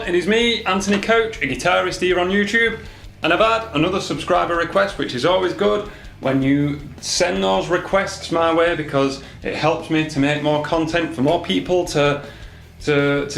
everyone, it is me, Anthony Coach, a guitarist here on YouTube, and I've had another subscriber request, which is always good when you send those requests my way because it helps me to make more content for more people to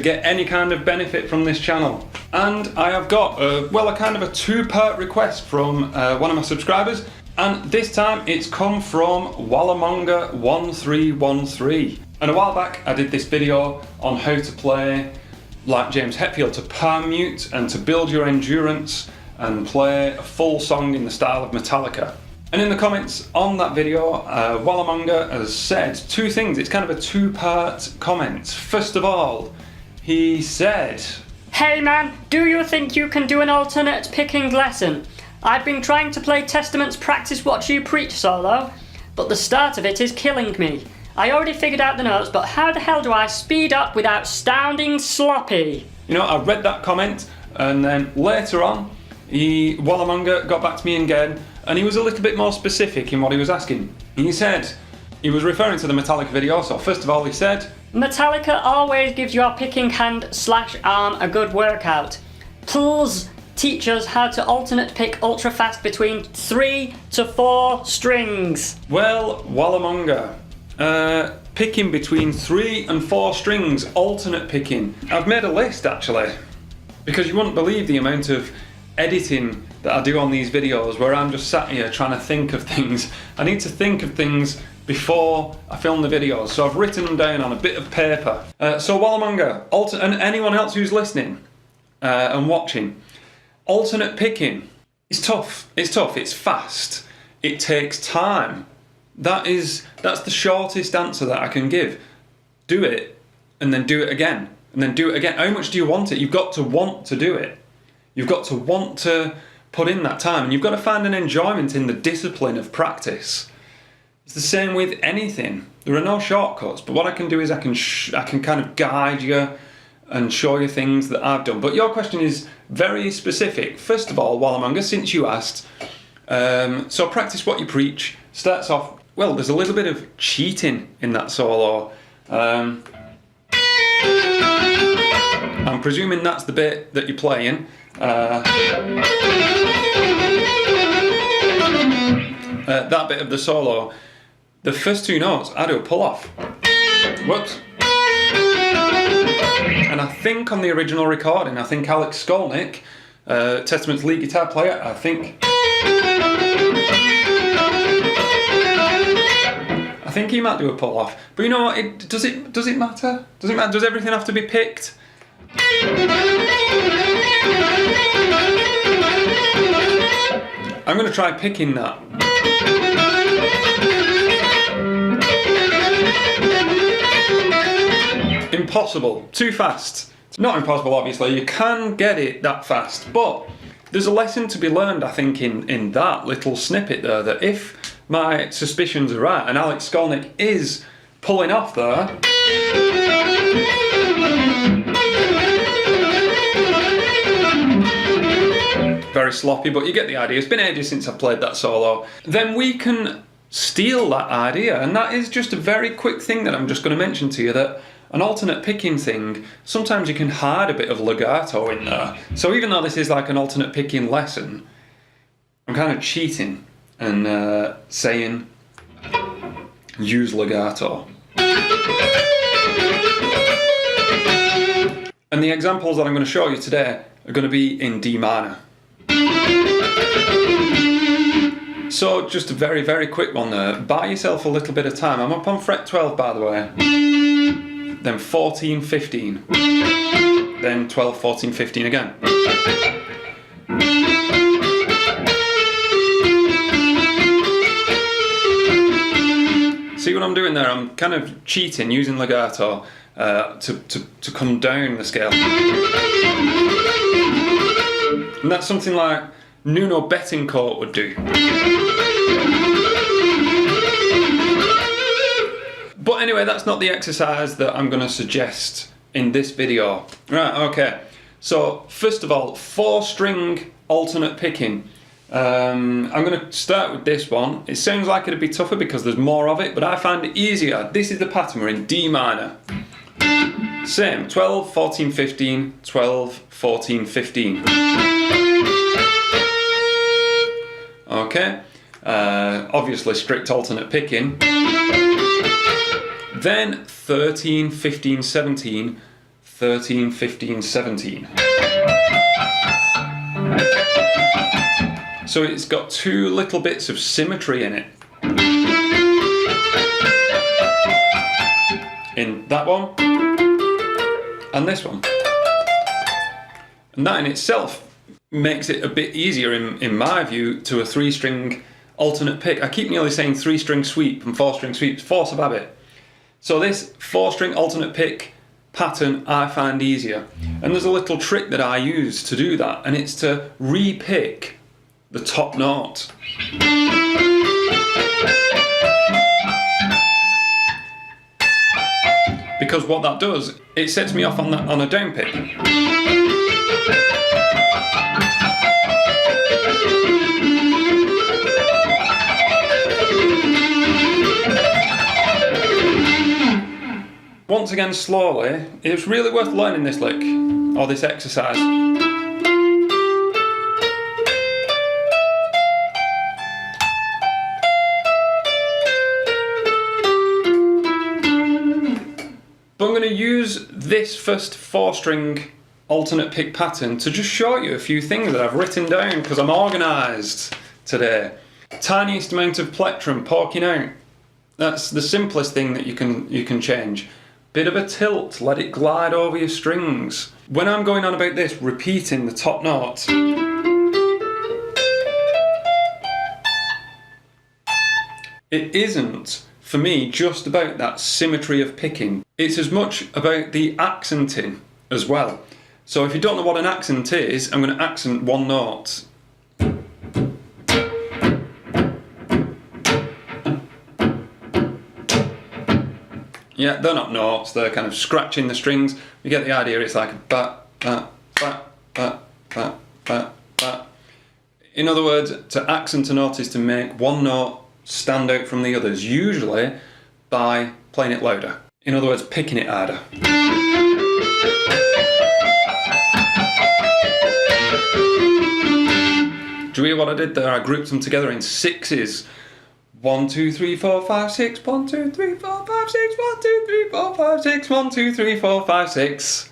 get any kind of benefit from this channel. And I have got a kind of a two-part request from one of my subscribers, and this time it's come from Wallamonga1313. And a while back I did this video on how to play like James Hetfield, to palm mute and to build your endurance and play a full song in the style of Metallica. And in the comments on that video, Wallamonga has said two things. It's kind of a two-part comment. First of all, he said, "Hey man, do you think you can do an alternate picking lesson? I've been trying to play Testament's Practice What You Preach solo, but the start of it is killing me. I already figured out the notes, but how the hell do I speed up without sounding sloppy?" You know, I read that comment, and then later on, Wallamonga got back to me again, and he was a little bit more specific in what he was asking. He said, he was referring to the Metallica video, so first of all he said, "Metallica always gives your picking hand/arm a good workout. Please teach us how to alternate pick ultra fast between 3 to 4 strings." Well, Wallamonga, picking between 3 and 4 strings, alternate picking. I've made a list actually, because you wouldn't believe the amount of editing that I do on these videos where I'm just sat here trying to think of things. I need to think of things before I film the videos, so I've written them down on a bit of paper. So Wallamonga, and anyone else who's listening and watching, alternate picking is tough. It's tough, it's fast, it takes time. That's the shortest answer that I can give. Do it, and then do it again, and then do it again. How much do you want it? You've got to want to do it. You've got to want to put in that time, and you've got to find an enjoyment in the discipline of practice. It's the same with anything. There are no shortcuts, but what I can do is I can kind of guide you and show you things that I've done. But your question is very specific. First of all, Wallamonga, since you asked, so Practice What You Preach starts off, well, there's a little bit of cheating in that solo. I'm presuming that's the bit that you're playing. That bit of the solo, the first 2 notes, I do a pull off. Whoops. And I think on the original recording, I think Alex Skolnick, Testament's lead guitar player, I think he might do a pull off. But you know what, does it matter? Does it matter? Does everything have to be picked? I'm going to try picking that. Impossible. Too fast. It's not impossible, obviously. You can get it that fast. But there's a lesson to be learned, I think, in that little snippet there, that if my suspicions are right, and Alex Skolnick is pulling off there, very sloppy, but you get the idea. It's been ages since I've played that solo. Then we can steal that idea, and that is just a very quick thing that I'm just going to mention to you, that an alternate picking thing, sometimes you can hide a bit of legato in there. So even though this is like an alternate picking lesson, I'm kind of cheating and saying use legato. And the examples that I'm going to show you today are going to be in D minor. So just a very, very quick one there. Buy yourself a little bit of time. I'm up on fret 12, by the way. Then 14, 15. Then 12, 14, 15 again. See what I'm doing there? I'm kind of cheating, using legato to come down the scale. And that's something like Nuno Bettencourt would do. But anyway, that's not the exercise that I'm going to suggest in this video. Right, okay. So, first of all, 4-string alternate picking. I'm going to start with this one. It sounds like it'd be tougher because there's more of it, but I find it easier. This is the pattern. We're in D minor. Same, 12, 14, 15, 12, 14, 15. Okay, obviously strict alternate picking. Then 13, 15, 17, 13, 15, 17. So it's got two little bits of symmetry in it. In that one and this one. And that in itself makes it a bit easier in my view to a 3-string alternate pick. I keep nearly saying 3-string sweep and 4-string sweeps, force of habit. So this 4-string alternate pick pattern I find easier. And there's a little trick that I use to do that, and it's to re-pick the top note. Because what that does, it sets me off on a down pick. Once again, slowly, it's really worth learning this lick, or this exercise. But I'm going to use this first 4-string alternate pick pattern to just show you a few things that I've written down because I'm organised today. Tiniest amount of plectrum poking out. That's the simplest thing that you can change. Bit of a tilt, let it glide over your strings. When I'm going on about this, repeating the top note, it isn't, for me, just about that symmetry of picking. It's as much about the accenting as well. So if you don't know what an accent is, I'm going to accent one note. Yeah, they're not notes, they're kind of scratching the strings. You get the idea, it's like ba, ba, ba, ba, ba, ba, ba. In other words, to accent a note is to make one note stand out from the others, usually by playing it louder. In other words, picking it harder. Do you hear what I did there? I grouped them together in 6s. 1, 2, 3, 4, 5, 6. 1, 2, 3, 4, 5, 6. 1, 2, 3, 4, 5, 6. 1, 2, 3, 4, 5, 6.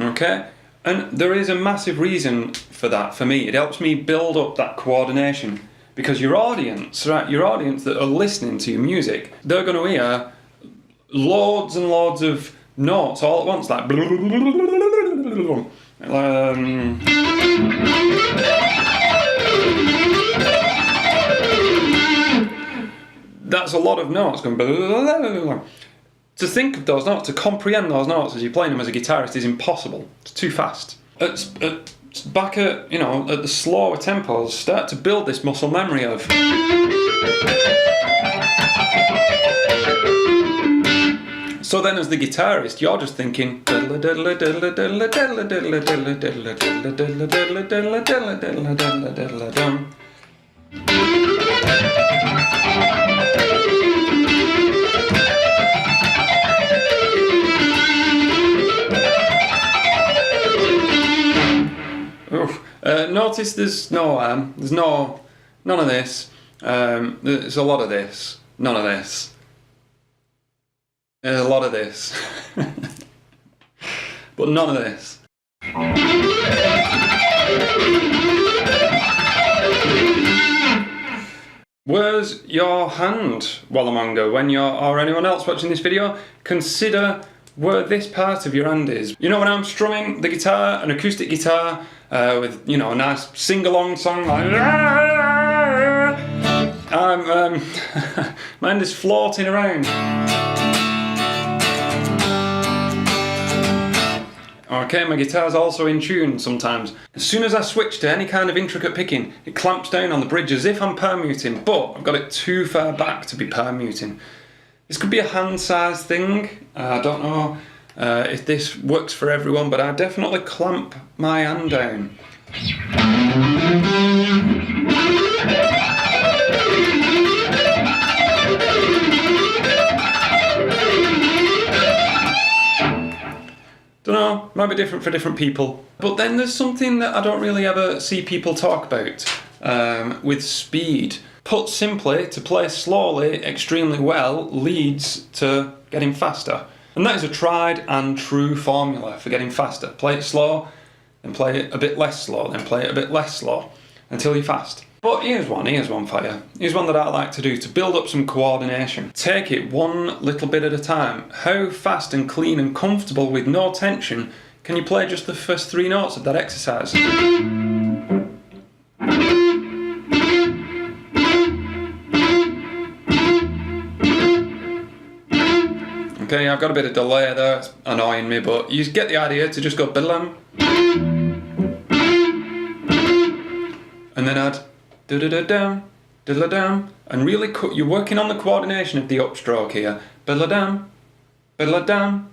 Okay, and there is a massive reason for that for me. It helps me build up that coordination because your audience, right, your audience that are listening to your music, they're going to hear loads and loads of notes all at once, like that's a lot of notes going. To think of those notes, to comprehend those notes as you're playing them as a guitarist is impossible. It's too fast. Back at, you know, at the slower tempos, start to build this muscle memory of. So then as the guitarist, you're just thinking. Notice there's none of this. There's a lot of this, none of this. There's a lot of this, but none of this. Where's your hand, Wallamonga, when you're, or anyone else watching this video? Consider where this part of your hand is. You know, when I'm strumming the guitar, an acoustic guitar, with, you know, a nice sing-along song like my hand is floating around. Okay, my guitar's also in tune sometimes. As soon as I switch to any kind of intricate picking, it clamps down on the bridge as if I'm permuting, but I've got it too far back to be permuting. This could be a hand size thing. I don't know if this works for everyone, but I definitely clamp my hand down. know, might be different for different people. But then there's something that I don't really ever see people talk about with speed. Put simply, to play slowly extremely well leads to getting faster. And that is a tried and true formula for getting faster. Play it slow, then play it a bit less slow, then play it a bit less slow, until you're fast. But here's one for you. Here's one that I like to do to build up some coordination. Take it one little bit at a time. How fast and clean and comfortable with no tension can you play just the first 3 notes of that exercise? Okay, I've got a bit of delay there, it's annoying me, but you get the idea to just go biddlam. And then add da-da-da-dam, diddle-dam, and really you're working on the coordination of the upstroke here. Biddle-dam, biddle-dam.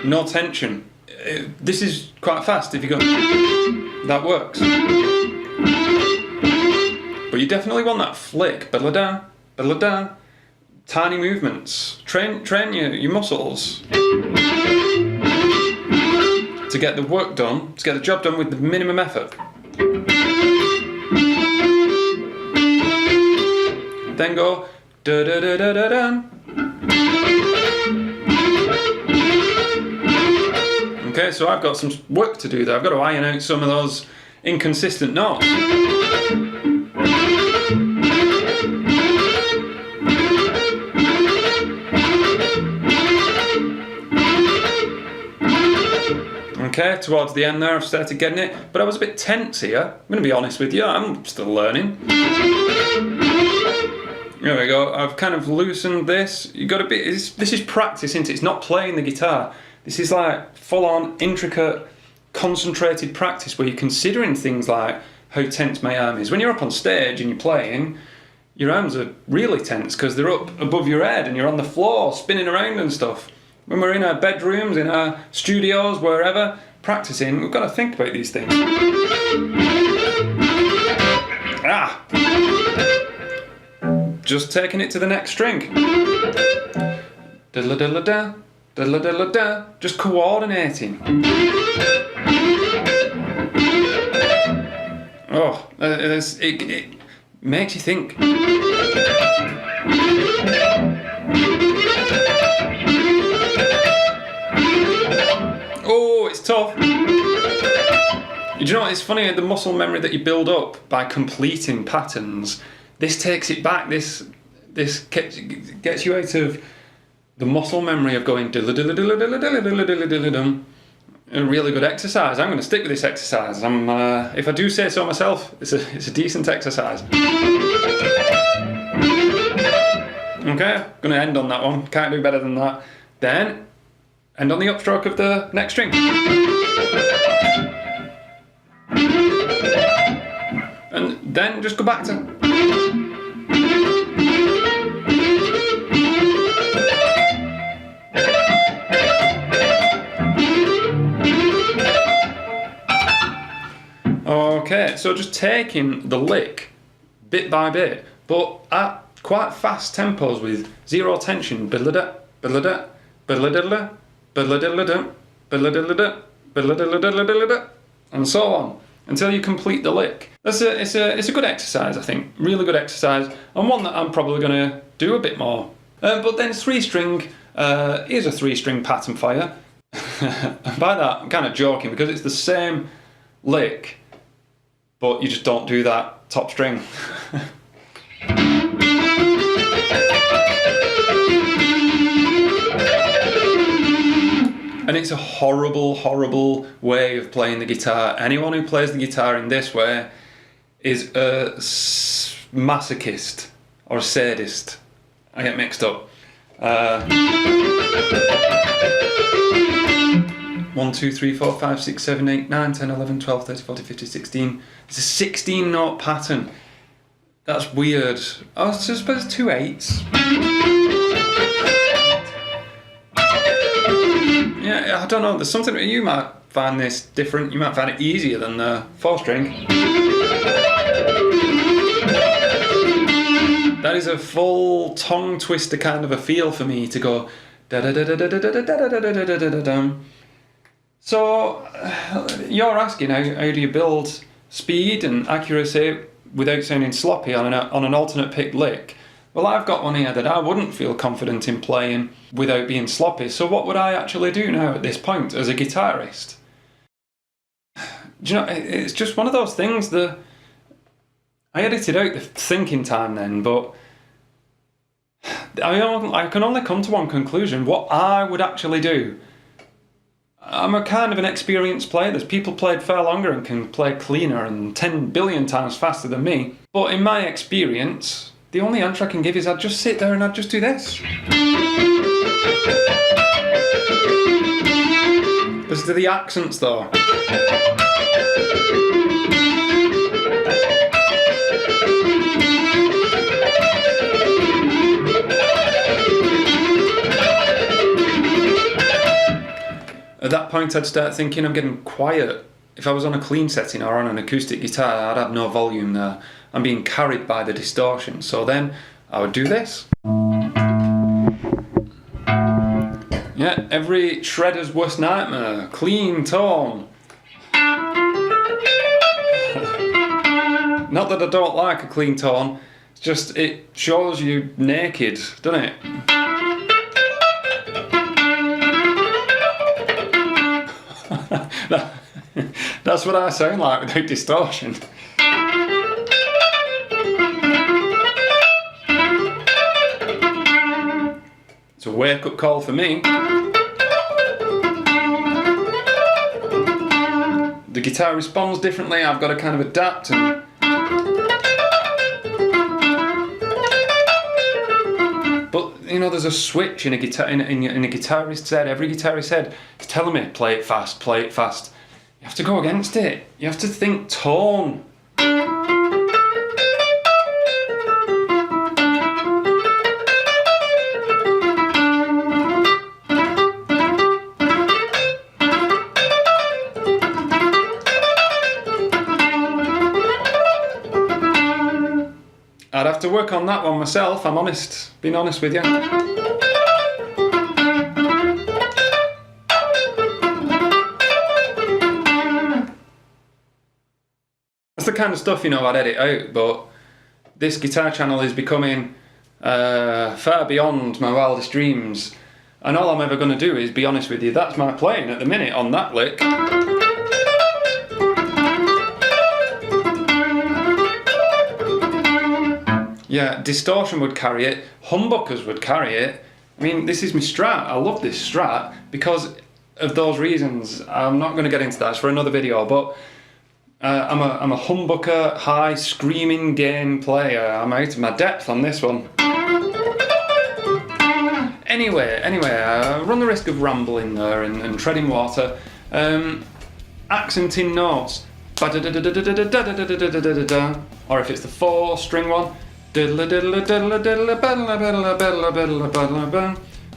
No tension. This is quite fast if you go, that works. But you definitely want that flick, biddle-dam, biddle-dam. Tiny movements. Train your muscles to get the work done, to get the job done with the minimum effort. Then go da da da da da da. Okay, so I've got some work to do there. I've got to iron out some of those inconsistent notes. Okay, towards the end there I've started getting it, but I was a bit tense here. I'm going to be honest with you, I'm still learning. There we go, I've kind of loosened this. You've got to be, this is practice, isn't it? It's not playing the guitar. This is like full-on, intricate, concentrated practice where you're considering things like how tense my arm is. When you're up on stage and you're playing, your arms are really tense because they're up above your head and you're on the floor spinning around and stuff. When we're in our bedrooms, in our studios, wherever, practicing, we've got to think about these things. Ah! Just taking it to the next string. Diddle-diddle-da, diddle-diddle-da, just coordinating. Oh, it makes you think. Oh, it's tough. Do you know what? It's funny, the muscle memory that you build up by completing patterns, this takes it back. This gets you out of the muscle memory of going diddle-diddle-diddle-diddle-diddle-diddle-diddle-dum. A really good exercise. I'm going to stick with this exercise. If I do say so myself, it's a decent exercise. Okay, going to end on that one. Can't do better than that. Then end on the upstroke of the next string. And then just go back to. Okay, so just taking the lick bit by bit, but at quite fast tempos with zero tension. Biddle-da, biddle-da, biddle-diddle-da, biddle-diddle-da, biddle-diddle-da, biddle-diddle-da, and so on until you complete the lick. It's a good exercise, I think. Really good exercise, and one that I'm probably going to do a bit more. But then 3-string, here's a 3-string pattern for you. And by that, I'm kind of joking because it's the same lick, but you just don't do that top string. And it's a horrible, horrible way of playing the guitar. Anyone who plays the guitar in this way is a masochist or a sadist. I get mixed up. 1, 2, 3, 4, 5, 6, 7, 8, 9, 10, 11, 12, 13, 14, 15, 16. It's a 16-note pattern. That's weird. Oh, so I suppose 2 8s. Yeah, I don't know. There's something you might find this different. You might find it easier than the 4-string. That is a full tongue twister kind of a feel for me to go Da-da-da-da-da-da-da-da-da-da-da-da-dum. So, you're asking how do you build speed and accuracy without sounding sloppy on an alternate pick lick? Well, I've got one here that I wouldn't feel confident in playing without being sloppy. So what would I actually do now at this point as a guitarist? Do you know, it's just one of those things that I edited out the thinking time then, but I can only come to one conclusion: what I would actually do. I'm a kind of an experienced player. There's people played far longer and can play cleaner and 10 billion times faster than me. But in my experience, the only answer I can give is I'd just sit there and I'd just do this. Listen to the accents though. At that point I'd start thinking I'm getting quiet. If I was on a clean setting or on an acoustic guitar, I'd have no volume there. I'm being carried by the distortion. So then I would do this. Yeah, every shredder's worst nightmare. Clean tone. Not that I don't like a clean tone, it's just it shows you naked, doesn't it? That's what I sound like without distortion. It's a wake-up call for me. The guitar responds differently, I've got to kind of adapt and... But, you know, there's a switch in a guitar in a guitarist's head. Every guitarist's head is telling me, play it fast, play it fast. You have to go against it. You have to think tone. I'd have to work on that one myself, I'm honest, being honest with you. That's the kind of stuff, you know, I'd edit out, but this guitar channel is becoming far beyond my wildest dreams. And all I'm ever going to do is be honest with you, that's my playing at the minute on that lick. Yeah, distortion would carry it, humbuckers would carry it. I mean, this is my Strat. I love this Strat because of those reasons. I'm not going to get into that, it's for another video, but I'm a humbucker, high, screaming gain player. I'm out of my depth on this one. Anyway, I run the risk of rambling there and treading water. Accenting notes. Or if it's the 4-string one.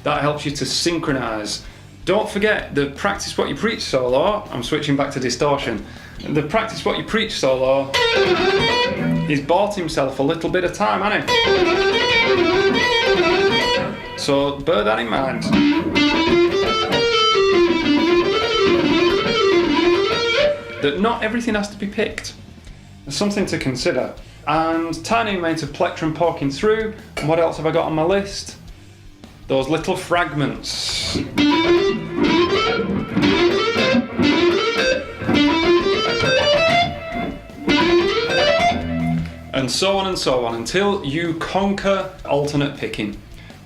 That helps you to synchronize. Don't forget the practice what you preach solo. I'm switching back to distortion. The practice what you preach solo. He's bought himself a little bit of time, hasn't he? So bear that in mind. That not everything has to be picked. There's something to consider. And tiny amount of plectrum poking through. And what else have I got on my list? Those little fragments. And so on until you conquer alternate picking.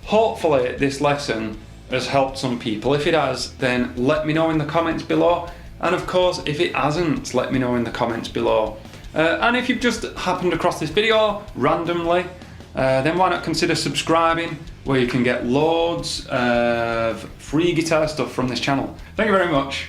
Hopefully this lesson has helped some people. If it has, then let me know in the comments below. And of course, if it hasn't, let me know in the comments below. And if you've just happened across this video randomly, then why not consider subscribing, where you can get loads of free guitar stuff from this channel. Thank you very much.